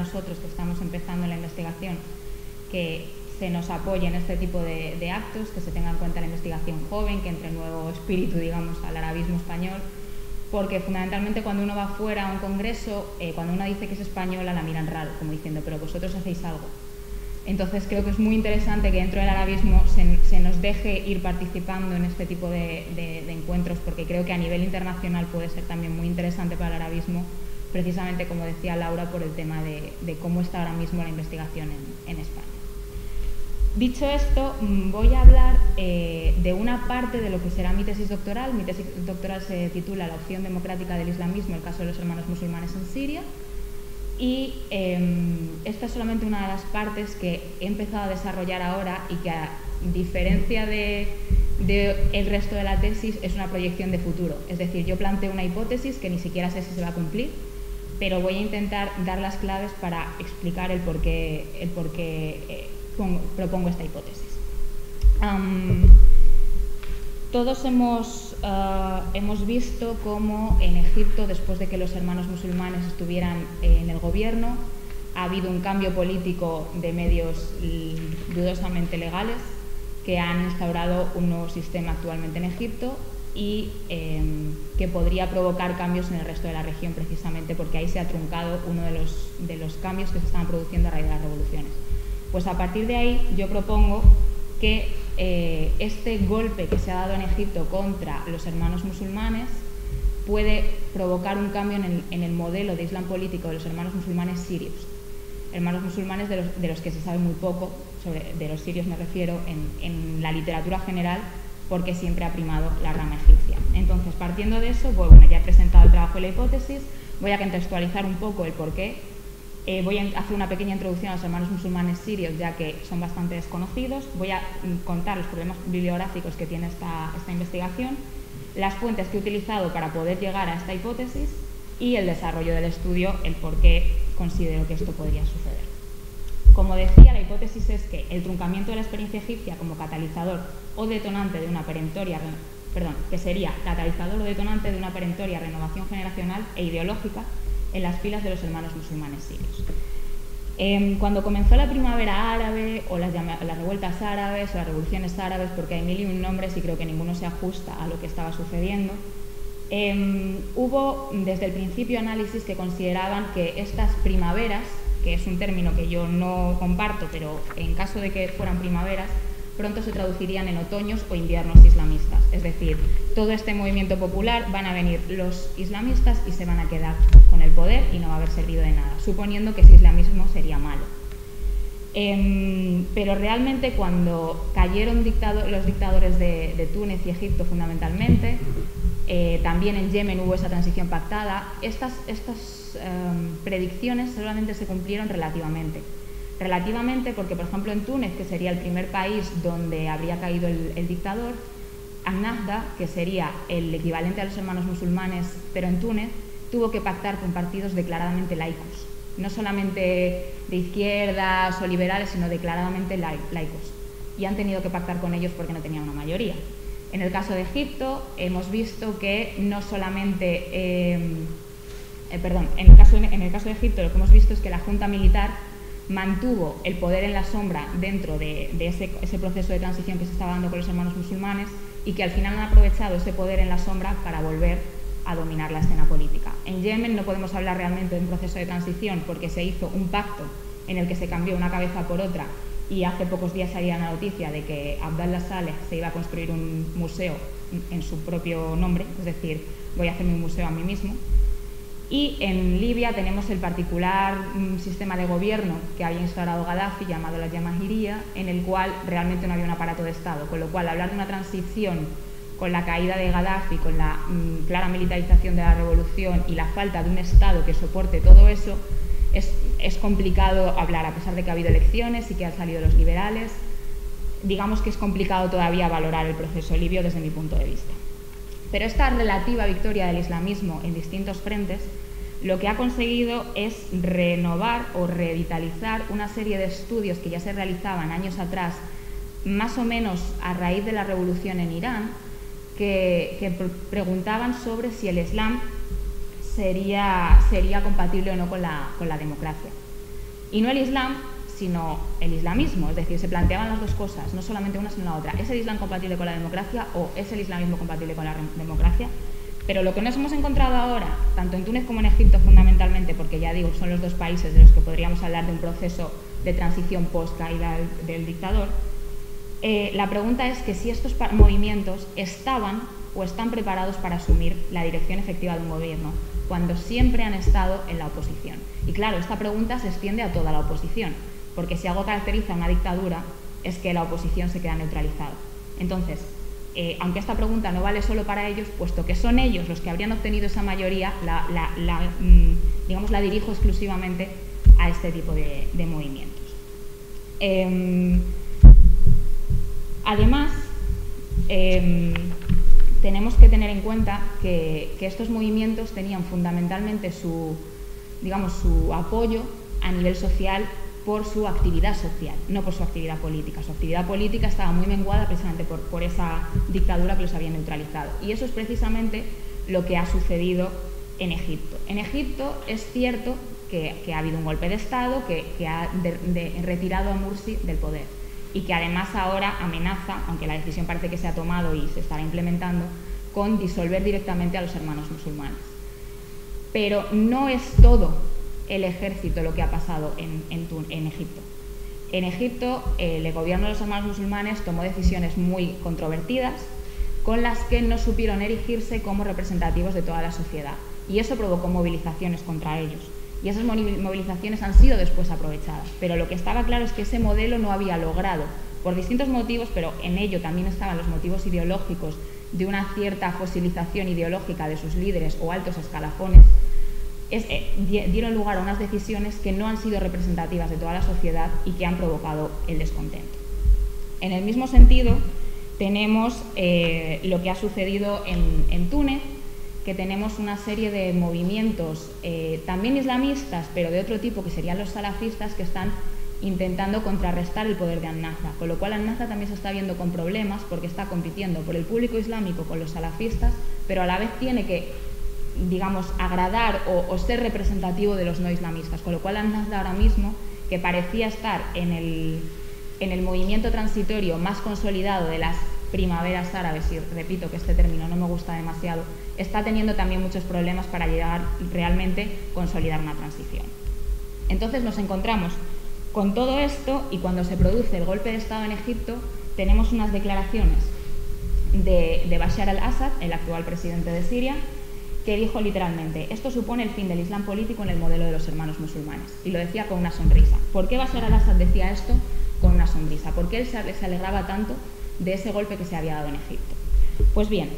nosotros que estamos empezando la investigación que se nos apoye en este tipo de actos, que se tenga en cuenta la investigación joven, que entre nuevo espíritu, digamos, al arabismo español, porque fundamentalmente cuando uno va fuera a un congreso, cuando uno dice que es española, la miran raro, como diciendo, pero vosotros hacéis algo. Entonces creo que es muy interesante que dentro del arabismo se nos deje ir participando en este tipo de encuentros, porque creo que a nivel internacional puede ser también muy interesante para el arabismo, precisamente como decía Laura, por el tema de cómo está ahora mismo la investigación en España. Dicho esto, voy a hablar de una parte de lo que será mi tesis doctoral. Mi tesis doctoral se titula La opción democrática del islamismo, el caso de los hermanos musulmanes en Siria. Y esta es solamente una de las partes que he empezado a desarrollar ahora y que, a diferencia del resto de la tesis, es una proyección de futuro. Es decir, yo planteo una hipótesis que ni siquiera sé si se va a cumplir, pero voy a intentar dar las claves para explicar el por qué propongo esta hipótesis. Todos hemos visto cómo en Egipto, después de que los hermanos musulmanes estuvieran en el gobierno, ha habido un cambio político de medios dudosamente legales que han instaurado un nuevo sistema actualmente en Egipto y que podría provocar cambios en el resto de la región, precisamente porque ahí se ha truncado uno de los cambios que se estaban produciendo a raíz de las revoluciones. Pues a partir de ahí yo propongo que este golpe que se ha dado en Egipto contra los hermanos musulmanes puede provocar un cambio en el modelo de islam político de los hermanos musulmanes sirios. Hermanos musulmanes de los que se sabe muy poco, de los sirios me refiero, en la literatura general, porque siempre ha primado la rama egipcia. Entonces, partiendo de eso, pues, bueno, ya he presentado el trabajo y la hipótesis, voy a contextualizar un poco el porqué. Voy a hacer una pequeña introducción a los hermanos musulmanes sirios, ya que son bastante desconocidos. Voy a contar los problemas bibliográficos que tiene esta investigación, las fuentes que he utilizado para poder llegar a esta hipótesis y el desarrollo del estudio, el por qué considero que esto podría suceder. Como decía, la hipótesis es que el truncamiento de la experiencia egipcia como catalizador o detonante de una perentoria, que sería catalizador o detonante de una perentoria renovación generacional e ideológica en las filas de los hermanos musulmanes sirios. Cuando comenzó la primavera árabe o las revueltas árabes o las revoluciones árabes, porque hay mil y un nombres y creo que ninguno se ajusta a lo que estaba sucediendo, hubo desde el principio análisis que consideraban que estas primaveras, que es un término que yo no comparto, pero en caso de que fueran primaveras, pronto se traducirían en otoños o inviernos islamistas. Es decir, todo este movimiento popular van a venir los islamistas y se van a quedar con el poder y no va a haber servido de nada, suponiendo que ese islamismo sería malo. Pero realmente cuando cayeron los dictadores de Túnez y Egipto fundamentalmente, también en Yemen hubo esa transición pactada, estas predicciones solamente se cumplieron relativamente. Relativamente porque, por ejemplo, en Túnez, que sería el primer país donde habría caído el dictador, Ennahda, que sería el equivalente a los hermanos musulmanes, pero en Túnez, tuvo que pactar con partidos declaradamente laicos, no solamente de izquierdas o liberales, sino declaradamente laicos. Y han tenido que pactar con ellos porque no tenían una mayoría. En el caso de Egipto, hemos visto que no solamente... en el caso de Egipto, lo que hemos visto es que la junta militar mantuvo el poder en la sombra dentro de ese proceso de transición que se estaba dando con los hermanos musulmanes y que al final han aprovechado ese poder en la sombra para volver a dominar la escena política. En Yemen no podemos hablar realmente de un proceso de transición porque se hizo un pacto en el que se cambió una cabeza por otra y hace pocos días salía la noticia de que Abdallah Saleh se iba a construir un museo en su propio nombre, es decir, voy a hacerme un museo a mí mismo. Y en Libia tenemos el particular sistema de gobierno que había instaurado Gaddafi, llamado la Yamahiría, en el cual realmente no había un aparato de Estado, con lo cual hablar de una transición con la caída de Gaddafi, con la clara militarización de la revolución y la falta de un Estado que soporte todo eso, es complicado hablar, a pesar de que ha habido elecciones y que han salido los liberales. Digamos que es complicado todavía valorar el proceso libio desde mi punto de vista. Pero esta relativa victoria del islamismo en distintos frentes lo que ha conseguido es renovar o revitalizar una serie de estudios que ya se realizaban años atrás, más o menos a raíz de la revolución en Irán, que preguntaban sobre si el Islam sería compatible o no con la democracia. Y no el Islam, sino el islamismo, es decir, se planteaban las dos cosas, no solamente una sino la otra. ¿Es el Islam compatible con la democracia o es el islamismo compatible con la democracia? Pero lo que nos hemos encontrado ahora, tanto en Túnez como en Egipto fundamentalmente, porque ya digo, son los dos países de los que podríamos hablar de un proceso de transición post-caída del dictador, la pregunta es que si estos movimientos estaban o están preparados para asumir la dirección efectiva de un gobierno, cuando siempre han estado en la oposición. Y claro, esta pregunta se extiende a toda la oposición, porque si algo caracteriza a una dictadura es que la oposición se queda neutralizada. Entonces, aunque esta pregunta no vale solo para ellos, puesto que son ellos los que habrían obtenido esa mayoría, digamos, la dirijo exclusivamente a este tipo de movimientos. Además, tenemos que tener en cuenta que estos movimientos tenían fundamentalmente su apoyo a nivel social por su actividad social, no por su actividad política. Su actividad política estaba muy menguada precisamente por esa dictadura que los había neutralizado. Y eso es precisamente lo que ha sucedido en Egipto. En Egipto es cierto que ha habido un golpe de Estado que ha retirado a Morsi del poder y que además ahora amenaza, aunque la decisión parece que se ha tomado y se estará implementando, con disolver directamente a los hermanos musulmanes. Pero no es todo el ejército lo que ha pasado en Egipto. En Egipto, el gobierno de los hermanos musulmanes tomó decisiones muy controvertidas con las que no supieron erigirse como representativos de toda la sociedad. Y eso provocó movilizaciones contra ellos. Y esas movilizaciones han sido después aprovechadas. Pero lo que estaba claro es que ese modelo no había logrado, por distintos motivos, pero en ello también estaban los motivos ideológicos de una cierta fosilización ideológica de sus líderes o altos escalafones, dieron lugar a unas decisiones que no han sido representativas de toda la sociedad y que han provocado el descontento. En el mismo sentido, tenemos lo que ha sucedido en Túnez, que tenemos una serie de movimientos también islamistas, pero de otro tipo, que serían los salafistas, que están intentando contrarrestar el poder de An-Nahdha, con lo cual An-Nahdha también se está viendo con problemas porque está compitiendo por el público islámico con los salafistas, pero a la vez tiene que, digamos, agradar o ser representativo de los no islamistas, con lo cual An-Nahdha ahora mismo, que parecía estar en el movimiento transitorio más consolidado de las primaveras árabes, y repito que este término no me gusta demasiado, está teniendo también muchos problemas para llegar realmente a consolidar una transición. Entonces nos encontramos con todo esto y cuando se produce el golpe de Estado en Egipto tenemos unas declaraciones de Bashar al-Assad, el actual presidente de Siria, que dijo literalmente: esto supone el fin del Islam político en el modelo de los hermanos musulmanes. Y lo decía con una sonrisa. ¿Por qué Bashar al-Assad decía esto con una sonrisa? ¿Por qué él se alegraba tanto de ese golpe que se había dado en Egipto? Pues bien,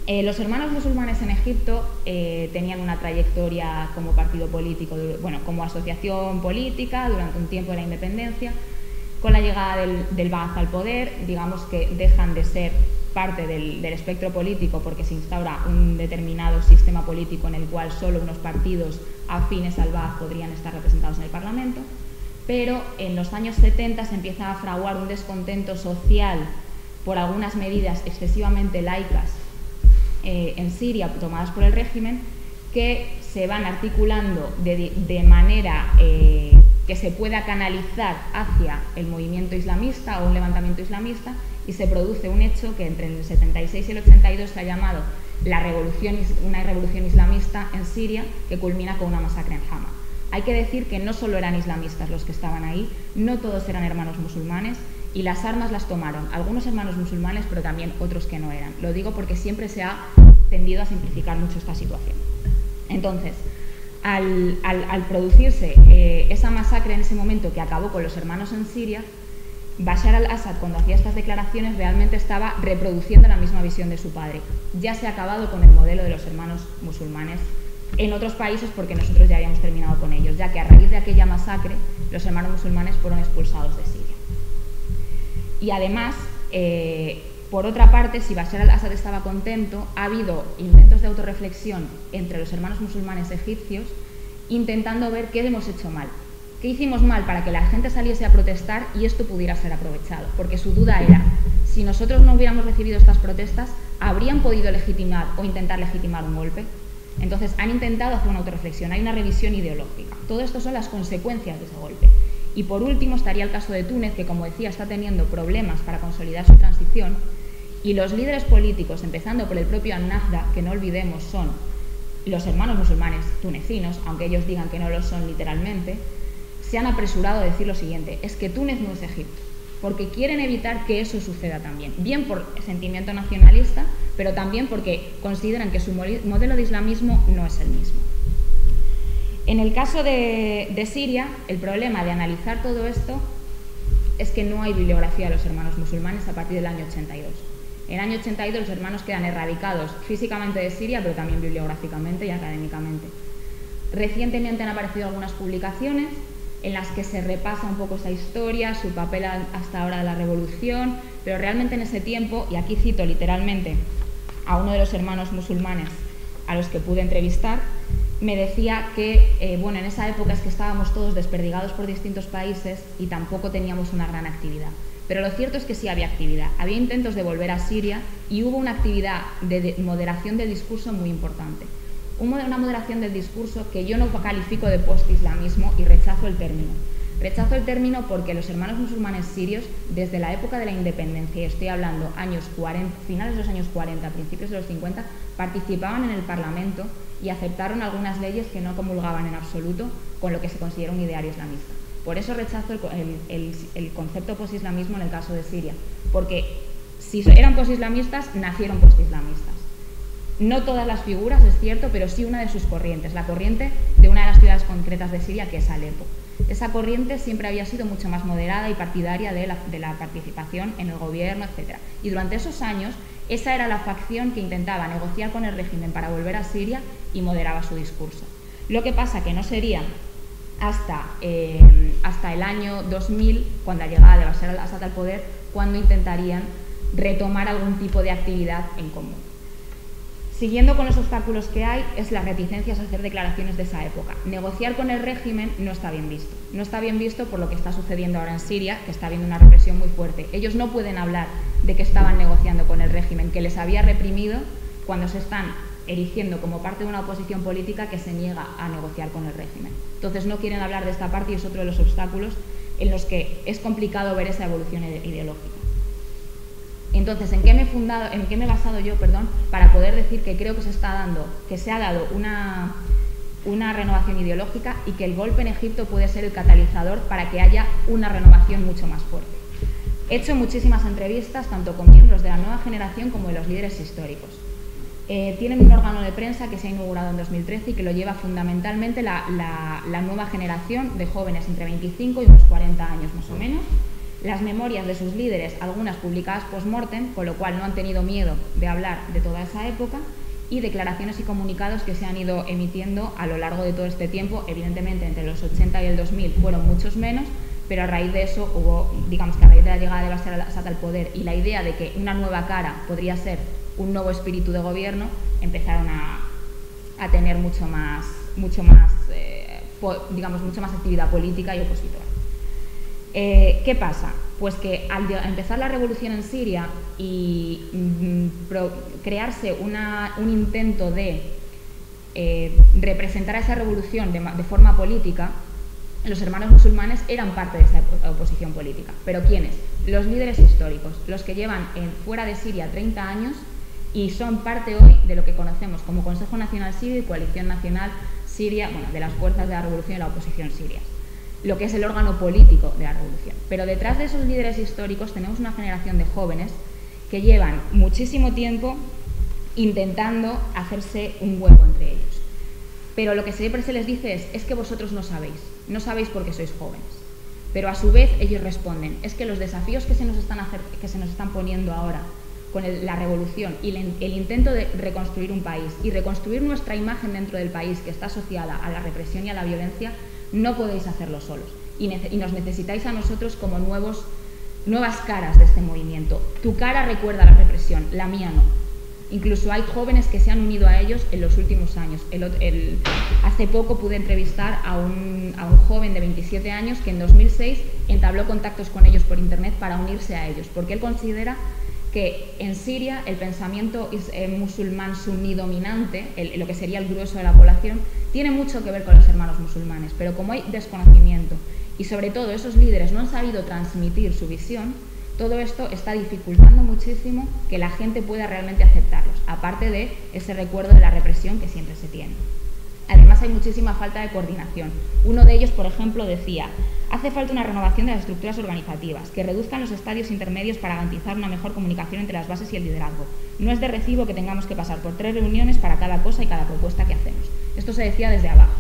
los hermanos musulmanes en Egipto tenían una trayectoria como partido político, bueno, como asociación política durante un tiempo de la independencia. Con la llegada del Ba'ath al poder, digamos que dejan de ser parte del espectro político porque se instaura un determinado sistema político en el cual solo unos partidos afines al Ba'ath podrían estar representados en el Parlamento, pero en los años 70 se empieza a fraguar un descontento social por algunas medidas excesivamente laicas en Siria tomadas por el régimen, que se van articulando de manera que se pueda canalizar hacia el movimiento islamista o un levantamiento islamista, y se produce un hecho que entre el 76 y el 82 se ha llamado una revolución islamista en Siria, que culmina con una masacre en Hama. Hay que decir que no solo eran islamistas los que estaban ahí, no todos eran hermanos musulmanes, y las armas las tomaron algunos hermanos musulmanes, pero también otros que no eran. Lo digo porque siempre se ha tendido a simplificar mucho esta situación. Entonces, al producirse esa masacre en ese momento que acabó con los hermanos en Siria, Bashar al-Assad, cuando hacía estas declaraciones, realmente estaba reproduciendo la misma visión de su padre. Ya se ha acabado con el modelo de los hermanos musulmanes en otros países porque nosotros ya habíamos terminado con ellos, ya que a raíz de aquella masacre los hermanos musulmanes fueron expulsados de Siria. Y además, por otra parte, si Bashar al-Assad estaba contento, ha habido intentos de autorreflexión entre los hermanos musulmanes egipcios intentando ver qué hemos hecho mal. ¿Qué hicimos mal para que la gente saliese a protestar y esto pudiera ser aprovechado? Porque su duda era, si nosotros no hubiéramos recibido estas protestas, ¿habrían podido legitimar o intentar legitimar un golpe? Entonces han intentado hacer una autorreflexión, hay una revisión ideológica. Todo esto son las consecuencias de ese golpe. Y por último estaría el caso de Túnez, que como decía está teniendo problemas para consolidar su transición, y los líderes políticos, empezando por el propio Ennahda, que no olvidemos son los hermanos musulmanes tunecinos, aunque ellos digan que no lo son literalmente, se han apresurado a decir lo siguiente: es que Túnez no es Egipto, porque quieren evitar que eso suceda también, bien por sentimiento nacionalista, pero también porque consideran que su modelo de islamismo no es el mismo. En el caso de Siria, el problema de analizar todo esto es que no hay bibliografía de los hermanos musulmanes a partir del año 82. En el año 82 los hermanos quedan erradicados físicamente de Siria, pero también bibliográficamente y académicamente. Recientemente han aparecido algunas publicaciones en las que se repasa un poco esa historia, su papel hasta ahora de la revolución, pero realmente en ese tiempo, y aquí cito literalmente a uno de los hermanos musulmanes a los que pude entrevistar, me decía que, bueno, en esa época es que estábamos todos desperdigados por distintos países y tampoco teníamos una gran actividad. Pero lo cierto es que sí había actividad, había intentos de volver a Siria y hubo una actividad de moderación del discurso muy importante. Una moderación del discurso que yo no califico de post-islamismo y rechazo el término. Rechazo el término porque los hermanos musulmanes sirios, desde la época de la independencia, y estoy hablando años 40, finales de los años 40, principios de los 50, participaban en el Parlamento y aceptaron algunas leyes que no comulgaban en absoluto con lo que se considera un ideario islamista. Por eso rechazo el concepto post-islamismo en el caso de Siria, porque si eran post-islamistas, nacieron post-islamistas. No todas las figuras, es cierto, pero sí una de sus corrientes, la corriente de una de las ciudades concretas de Siria, que es Alepo. Esa corriente siempre había sido mucho más moderada y partidaria de la participación en el gobierno, etc. Y durante esos años, esa era la facción que intentaba negociar con el régimen para volver a Siria y moderaba su discurso. Lo que pasa que no sería hasta el año 2000, cuando la llegada de Bashar al-Assad al poder, cuando intentarían retomar algún tipo de actividad en común. Siguiendo con los obstáculos que hay, es las reticencias a hacer declaraciones de esa época. Negociar con el régimen no está bien visto. No está bien visto por lo que está sucediendo ahora en Siria, que está habiendo una represión muy fuerte. Ellos no pueden hablar de que estaban negociando con el régimen, que les había reprimido cuando se están erigiendo como parte de una oposición política que se niega a negociar con el régimen. Entonces no quieren hablar de esta parte y es otro de los obstáculos en los que es complicado ver esa evolución ideológica. Entonces, ¿en qué me he basado yo, para poder decir que creo que se ha dado una renovación ideológica y que el golpe en Egipto puede ser el catalizador para que haya una renovación mucho más fuerte? He hecho muchísimas entrevistas, tanto con miembros de la nueva generación como de los líderes históricos. Tienen un órgano de prensa que se ha inaugurado en 2013 y que lo lleva fundamentalmente la nueva generación de jóvenes entre 25 y unos 40 años más o menos. Las memorias de sus líderes, algunas publicadas post-mortem, con lo cual no han tenido miedo de hablar de toda esa época, y declaraciones y comunicados que se han ido emitiendo a lo largo de todo este tiempo. Evidentemente, entre los 80 y el 2000 fueron muchos menos, pero a raíz de eso hubo, digamos que a raíz de la llegada de Bashar al-Assad al poder y la idea de que una nueva cara podría ser un nuevo espíritu de gobierno, empezaron a tener mucho más actividad política y opositora. ¿Qué pasa? Pues que al empezar la revolución en Siria y crearse un intento de representar a esa revolución de forma política, los hermanos musulmanes eran parte de esa oposición política. ¿Pero quiénes? Los líderes históricos, los que llevan fuera de Siria 30 años y son parte hoy de lo que conocemos como Consejo Nacional Sirio y Coalición Nacional Siria, bueno, de las fuerzas de la revolución y la oposición siria, lo que es el órgano político de la revolución. Pero detrás de esos líderes históricos tenemos una generación de jóvenes que llevan muchísimo tiempo intentando hacerse un hueco entre ellos. Pero lo que siempre se les dice es que vosotros no sabéis porque sois jóvenes. Pero a su vez ellos responden, es que los desafíos que se nos están poniendo ahora con la revolución y el intento de reconstruir un país y reconstruir nuestra imagen dentro del país que está asociada a la represión y a la violencia, no podéis hacerlo solos y nos necesitáis a nosotros como nuevas caras de este movimiento. Tu cara recuerda a la represión, la mía no. Incluso hay jóvenes que se han unido a ellos en los últimos años. Hace poco pude entrevistar a un joven de 27 años que en 2006 entabló contactos con ellos por internet para unirse a ellos, porque él considera que en Siria el pensamiento musulmán suní dominante, lo que sería el grueso de la población, tiene mucho que ver con los hermanos musulmanes, pero como hay desconocimiento y sobre todo esos líderes no han sabido transmitir su visión, todo esto está dificultando muchísimo que la gente pueda realmente aceptarlos, aparte de ese recuerdo de la represión que siempre se tiene. Además, hay muchísima falta de coordinación. Uno de ellos, por ejemplo, decía: hace falta una renovación de las estructuras organizativas, que reduzcan los estadios intermedios para garantizar una mejor comunicación entre las bases y el liderazgo. No es de recibo que tengamos que pasar por 3 reuniones para cada cosa y cada propuesta que hacemos. Esto se decía desde abajo.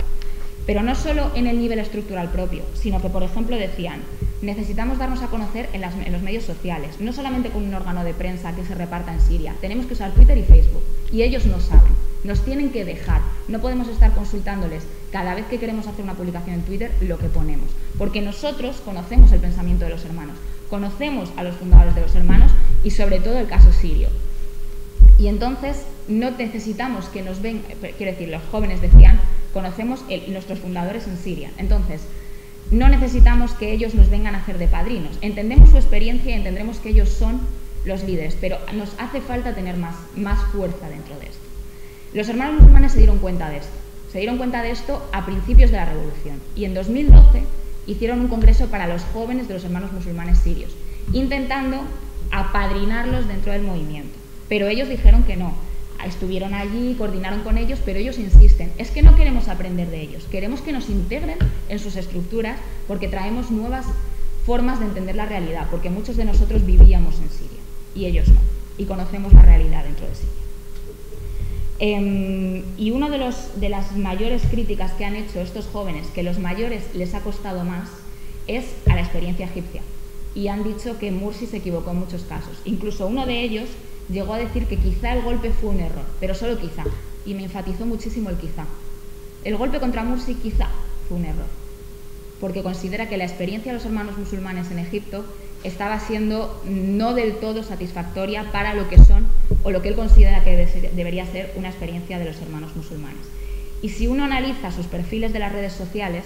Pero no solo en el nivel estructural propio, sino que, por ejemplo, decían: necesitamos darnos a conocer en los medios sociales, no solamente con un órgano de prensa que se reparta en Siria, tenemos que usar Twitter y Facebook, y ellos no saben, nos tienen que dejar, no podemos estar consultándoles cada vez que queremos hacer una publicación en Twitter lo que ponemos, porque nosotros conocemos el pensamiento de los hermanos, conocemos a los fundadores de los hermanos y sobre todo el caso sirio. Y entonces no necesitamos que nos ven, quiero decir, los jóvenes decían: conocemos nuestros fundadores en Siria, entonces no necesitamos que ellos nos vengan a hacer de padrinos. Entendemos su experiencia y entendremos que ellos son los líderes, pero nos hace falta tener más fuerza dentro de esto. Los hermanos musulmanes se dieron cuenta de esto. Se dieron cuenta de esto a principios de la revolución y en 2012 hicieron un congreso para los jóvenes de los hermanos musulmanes sirios, intentando apadrinarlos dentro del movimiento. Pero ellos dijeron que no. Estuvieron allí, coordinaron con ellos, pero ellos insisten: es que no queremos aprender de ellos, queremos que nos integren en sus estructuras porque traemos nuevas formas de entender la realidad, porque muchos de nosotros vivíamos en Siria y ellos no, y conocemos la realidad dentro de Siria. Y una de las mayores críticas que han hecho estos jóvenes, que a los mayores les ha costado más, es a la experiencia egipcia, y han dicho que Morsi se equivocó en muchos casos. Incluso uno de ellos llegó a decir que quizá el golpe fue un error, pero solo quizá, y me enfatizó muchísimo el quizá. El golpe contra Morsi quizá fue un error, porque considera que la experiencia de los hermanos musulmanes en Egipto estaba siendo no del todo satisfactoria para lo que son, o lo que él considera que debería ser una experiencia de los hermanos musulmanes. Y si uno analiza sus perfiles de las redes sociales,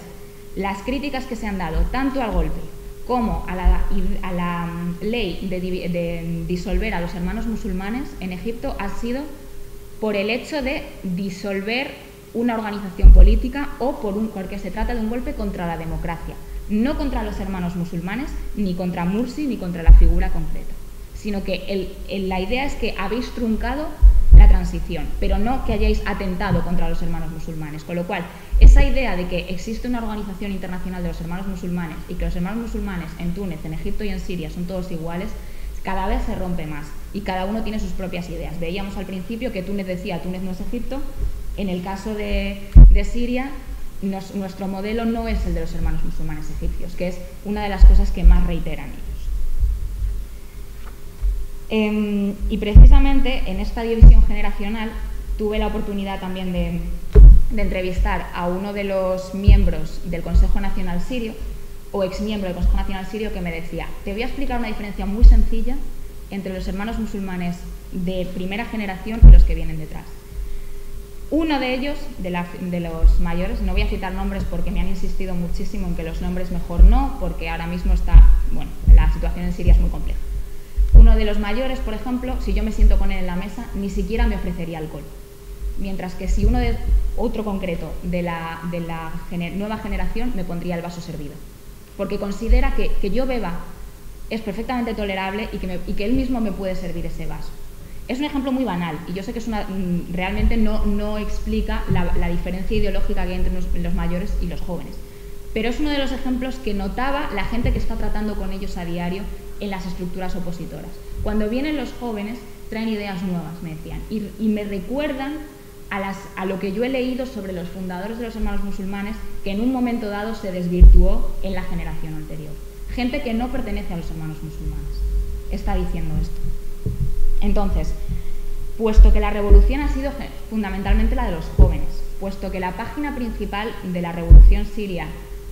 las críticas que se han dado tanto al golpe como a la ley de disolver a los hermanos musulmanes en Egipto ha sido por el hecho de disolver una organización política o porque se trata de un golpe contra la democracia, no contra los hermanos musulmanes, ni contra Morsi, ni contra la figura concreta, sino que la idea es que habéis truncado la transición, pero no que hayáis atentado contra los hermanos musulmanes, con lo cual esa idea de que existe una organización internacional de los hermanos musulmanes y que los hermanos musulmanes en Túnez, en Egipto y en Siria son todos iguales, cada vez se rompe más y cada uno tiene sus propias ideas. Veíamos al principio que Túnez decía: Túnez no es Egipto. En el caso de Siria, nuestro modelo no es el de los hermanos musulmanes egipcios, que es una de las cosas que más reiteran ellos. Y precisamente en esta división generacional tuve la oportunidad también de entrevistar a uno de los miembros del Consejo Nacional Sirio, o exmiembro del Consejo Nacional Sirio, que me decía: te voy a explicar una diferencia muy sencilla entre los hermanos musulmanes de primera generación y los que vienen detrás. Uno de ellos, de los mayores, no voy a citar nombres porque me han insistido muchísimo en que los nombres mejor no, porque ahora mismo la situación en Siria es muy compleja. Uno de los mayores, por ejemplo, si yo me siento con él en la mesa, ni siquiera me ofrecería alcohol. Mientras que si otro concreto de la nueva generación me pondría el vaso servido. Porque considera que yo beba es perfectamente tolerable y que él mismo me puede servir ese vaso. Es un ejemplo muy banal y yo sé que realmente no explica la diferencia ideológica que hay entre los mayores y los jóvenes. Pero es uno de los ejemplos que notaba la gente que está tratando con ellos a diario en las estructuras opositoras. Cuando vienen los jóvenes, traen ideas nuevas, me decían, y me recuerdan a lo que yo he leído sobre los fundadores de los hermanos musulmanes, que en un momento dado se desvirtuó en la generación anterior. Gente que no pertenece a los hermanos musulmanes está diciendo esto. Entonces, puesto que la revolución ha sido fundamentalmente la de los jóvenes, puesto que la página principal de la revolución siria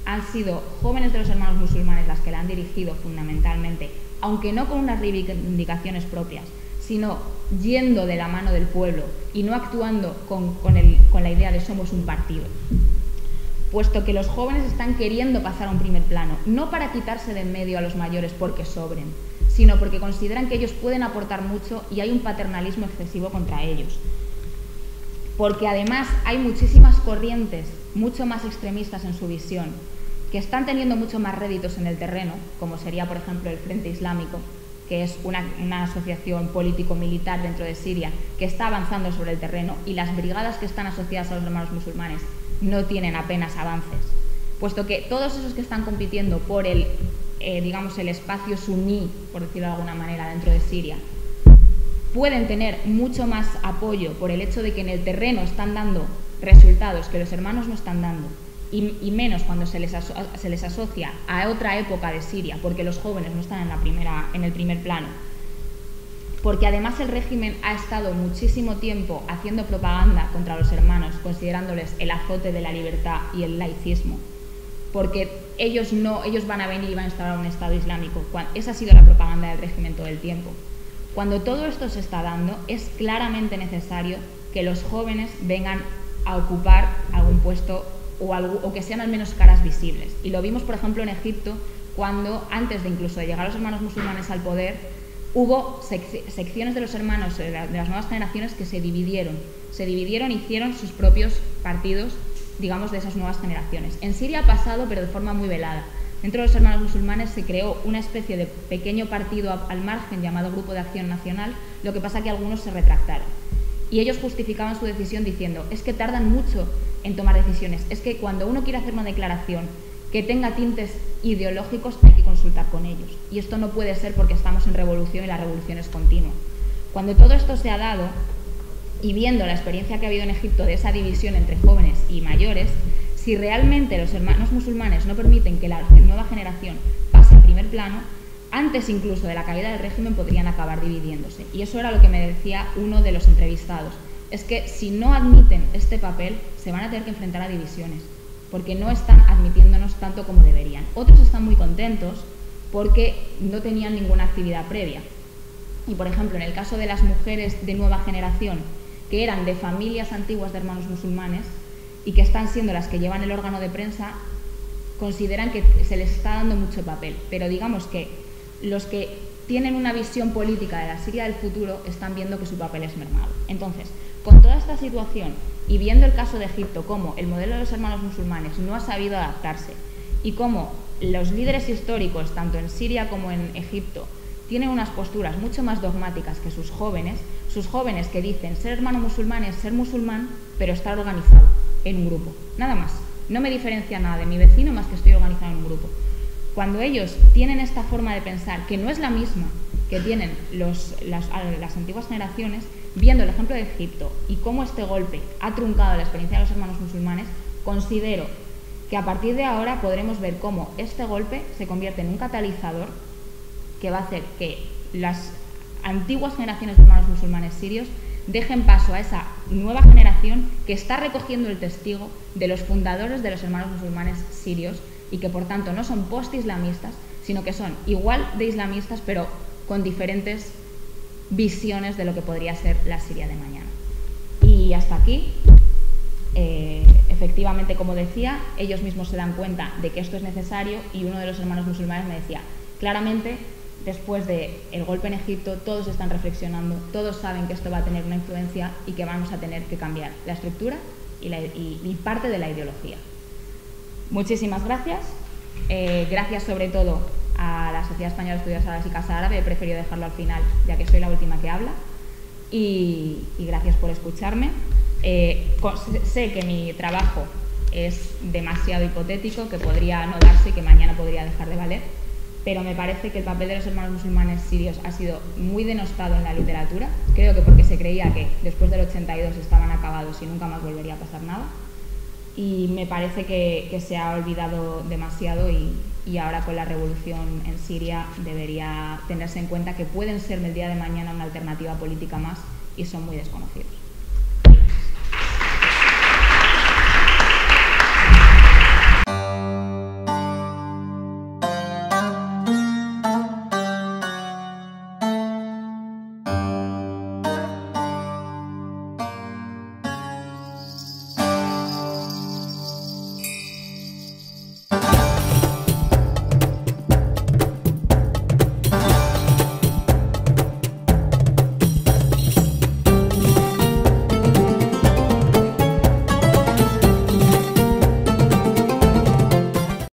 han sido jóvenes de los hermanos musulmanes las que la han dirigido fundamentalmente, aunque no con unas reivindicaciones propias, sino yendo de la mano del pueblo y no actuando con la idea de somos un partido. Puesto que los jóvenes están queriendo pasar a un primer plano, no para quitarse de en medio a los mayores porque sobren, sino porque consideran que ellos pueden aportar mucho y hay un paternalismo excesivo contra ellos. Porque además hay muchísimas corrientes mucho más extremistas en su visión, que están teniendo mucho más réditos en el terreno, como sería, por ejemplo, el Frente Islámico, que es una asociación político-militar dentro de Siria que está avanzando sobre el terreno, y las brigadas que están asociadas a los hermanos musulmanes no tienen apenas avances, puesto que todos esos que están compitiendo por el espacio suní, por decirlo de alguna manera, dentro de Siria, pueden tener mucho más apoyo por el hecho de que en el terreno están dando resultados que los hermanos no están dando, y menos cuando se les asocia a otra época de Siria, porque los jóvenes no están en el primer plano. Porque además el régimen ha estado muchísimo tiempo haciendo propaganda contra los hermanos, considerándoles el azote de la libertad y el laicismo, porque ellos van a venir y van a instaurar un Estado islámico. Esa ha sido la propaganda del régimen todo el tiempo. Cuando todo esto se está dando, es claramente necesario que los jóvenes vengan a ocupar algún puesto o que sean al menos caras visibles. Y lo vimos, por ejemplo, en Egipto, cuando antes de incluso de llegar los hermanos musulmanes al poder, hubo secciones de los hermanos de las nuevas generaciones que se dividieron y hicieron sus propios partidos, digamos, de esas nuevas generaciones. En Siria ha pasado, pero de forma muy velada. Dentro de los hermanos musulmanes se creó una especie de pequeño partido al margen llamado Grupo de Acción Nacional, lo que pasa que algunos se retractaron. Y ellos justificaban su decisión diciendo, es que tardan mucho en tomar decisiones, es que cuando uno quiere hacer una declaración que tenga tintes ideológicos hay que consultar con ellos. Y esto no puede ser porque estamos en revolución y la revolución es continua. Cuando todo esto se ha dado, y viendo la experiencia que ha habido en Egipto de esa división entre jóvenes y mayores, si realmente los hermanos musulmanes no permiten que la nueva generación pase al primer plano, antes incluso de la caída del régimen podrían acabar dividiéndose. Y eso era lo que me decía uno de los entrevistados. Es que si no admiten este papel, se van a tener que enfrentar a divisiones, porque no están admitiéndonos tanto como deberían. Otros están muy contentos porque no tenían ninguna actividad previa. Y, por ejemplo, en el caso de las mujeres de nueva generación, que eran de familias antiguas de hermanos musulmanes y que están siendo las que llevan el órgano de prensa, consideran que se les está dando mucho papel. Pero digamos que los que tienen una visión política de la Siria del futuro están viendo que su papel es mermado. Entonces, con toda esta situación y viendo el caso de Egipto, cómo el modelo de los hermanos musulmanes no ha sabido adaptarse y cómo los líderes históricos, tanto en Siria como en Egipto, tienen unas posturas mucho más dogmáticas que sus jóvenes que dicen ser hermano musulmán es ser musulmán, pero estar organizado en un grupo, nada más. No me diferencia nada de mi vecino más que estoy organizado en un grupo. Cuando ellos tienen esta forma de pensar, que no es la misma que tienen las antiguas generaciones, viendo el ejemplo de Egipto y cómo este golpe ha truncado la experiencia de los hermanos musulmanes, considero que a partir de ahora podremos ver cómo este golpe se convierte en un catalizador que va a hacer que las antiguas generaciones de hermanos musulmanes sirios dejen paso a esa nueva generación que está recogiendo el testigo de los fundadores de los hermanos musulmanes sirios y que por tanto no son post-islamistas, sino que son igual de islamistas pero con diferentes visiones de lo que podría ser la Siria de mañana. Y hasta aquí, efectivamente, como decía, ellos mismos se dan cuenta de que esto es necesario y uno de los hermanos musulmanes me decía, claramente, después del golpe en Egipto, todos están reflexionando, todos saben que esto va a tener una influencia y que vamos a tener que cambiar la estructura y parte de la ideología. Muchísimas gracias. Gracias sobre todo a la Sociedad Española de Estudios Árabes y Casa Árabe. He preferido dejarlo al final, ya que soy la última que habla. Y gracias por escucharme. Sé que mi trabajo es demasiado hipotético, que podría no darse y que mañana podría dejar de valer, pero me parece que el papel de los hermanos musulmanes sirios ha sido muy denostado en la literatura. Creo que porque se creía que después del 82 estaban acabados y nunca más volvería a pasar nada. Y me parece que se ha olvidado demasiado y ahora con la revolución en Siria debería tenerse en cuenta que pueden ser el día de mañana una alternativa política más y son muy desconocidos.